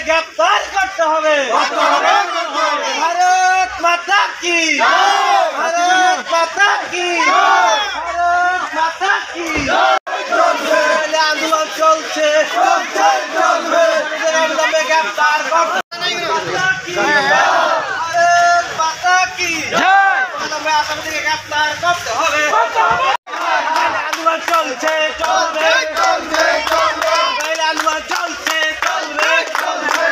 গ্রেফতার করতে হবে। ভারত মাতা কি, ভারত মাতা কি, ভারত মাতা কি। আন্দোলন চলছে, গ্রেফতার করতে ভারত মাতা কি, আসামিকে গ্রেফতার করতে হবে। আন্দোলন চলছে, চলবে, আন্দোলন চলছে, চলবে, চলছে,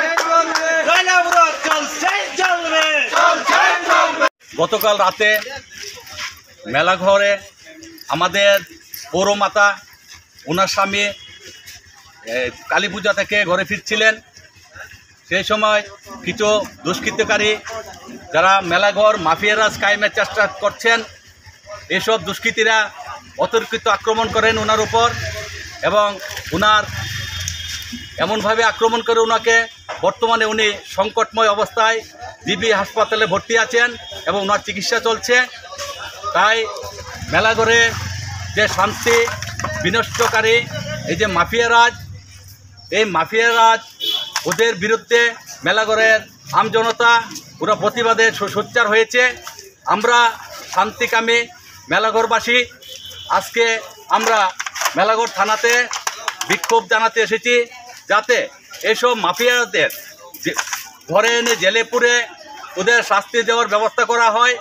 চলবে। গতকাল রাতে মেলাঘরে আমাদের পৌরমাতা ওনার স্বামী কালী পূজা থেকে ঘরে ফিরছিলেন। সেই সময় কিছু দুষ্কৃতকারী যারা মেলাঘর মাফিয়ারাজ কায়েমের চেষ্টা করছেন, এসব দুষ্কৃতীরা অতর্কিত আক্রমণ করেন ওনার উপর এবং ওনার এমনভাবে আক্রমণ করে ওনাকে বর্তমানে উনি সংকটময় অবস্থায় জিবি হাসপাতালে ভর্তি আছেন এবং ওনার চিকিৎসা চলছে। তাই মেলাঘরে যে শান্তি বিনষ্টকারী এই যে মাফিয়ারাজ, এই মাফিয়ারাজ ওদের বিরুদ্ধে মেলাঘরের আমজনতা ওরা প্রতিবাদে সোচ্চার হয়েছে। আমরা শান্তিকামী মেলাঘরবাসী আজকে আমরা মেলাঘর থানাতে বিক্ষোভ জানাতে এসেছি, যাতে এসব মাফিয়াদের ধরে এনে জেলে পুরে ওদের শাস্তি দেওয়ার ব্যবস্থা করা হয়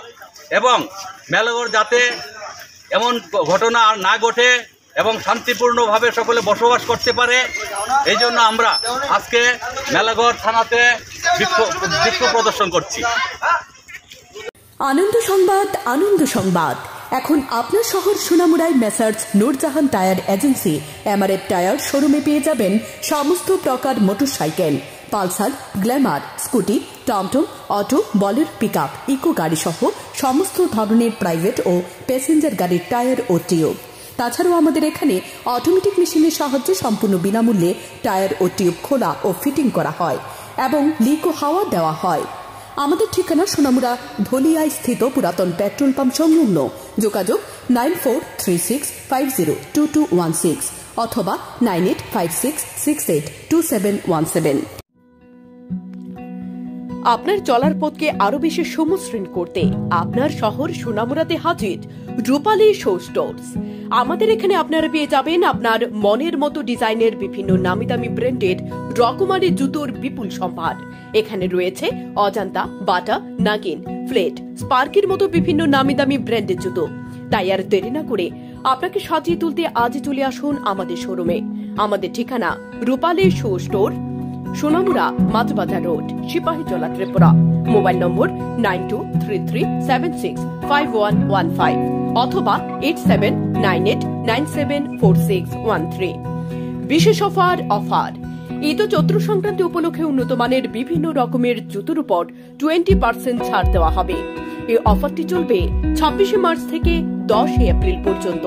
এবং মেলাঘর যাতে এমন ঘটনা আর না ঘটে এবং শান্তিপূর্ণভাবে সকলে বসবাস করতে পারে, এই জন্য আমরা আজকে মেলাঘর থানাতে বিক্ষোভ প্রদর্শন করছি। আনন্দ সংবাদ, আনন্দ সংবাদ। এখন আপনার শহর সোনামুড়ায় Messrs Noorjahan tyre agency MRF tyre শোরুমে পেয়ে যাবেন সমস্ত প্রকার মোটরসাইকেল, পালসার, গ্ল্যামার, স্কুটি, টমটম, অটো, বলের, পিকআপ, ইকো গাড়ি সহ সমস্ত ধরনের প্রাইভেট ও প্যাসেঞ্জার গাড়ির টায়ার ও টিউব। তাছাড়াও আমাদের এখানে অটোমেটিক মেশিনের সাহায্যে সম্পূর্ণ বিনামূল্যে টায়ার ও টিউব খোলা ও ফিটিং করা হয় এবং লিক ও হাওয়া দেওয়া হয়। আমাদের ঠিকানা সোনামুড়া ধলিয়ায় স্থিত পুরাতন পেট্রোল পাম্প সংলগ্ন। যোগাযোগ 9436502216 অথবা 9856682717। আপনার চলার পথকে আরো বেশি সমশ্রীন করতে আপনার শহর সোনামুড়াতে হাজির রূপালী শো স্টোর্স। আমাদের এখানে আপনারা পেয়ে যাবেন আপনার মনের মতো ডিজাইনের বিভিন্ন নামি দামি ব্র্যান্ডেড রকমারি জুতোর বিপুল সম্ভার। এখানে রয়েছে অজান্তা, বাটা, নাগিন, ফ্লেট, স্পার্কের মতো বিভিন্ন নামি দামি ব্র্যান্ডের জুতো। তাই আর দেরি না করে আপনাকে সাজিয়ে তুলতে আজই চলে আসুন আমাদের শোরুমে। আমাদের ঠিকানা Rupali show store, Sonamura Majhbazar road, Sipahijala, Tripura. Mobile number 9233765115 অথবা 8798974613। বিশেষ অফার ঈদ ও চৈত্র সংক্রান্তি উপলক্ষে উন্নত মানের বিভিন্ন রকমের জুতোর উপর 20% ছাড় দেওয়া হবে। এই অফারটি চলবে 26 মার্চ থেকে 10 এপ্রিল পর্যন্ত।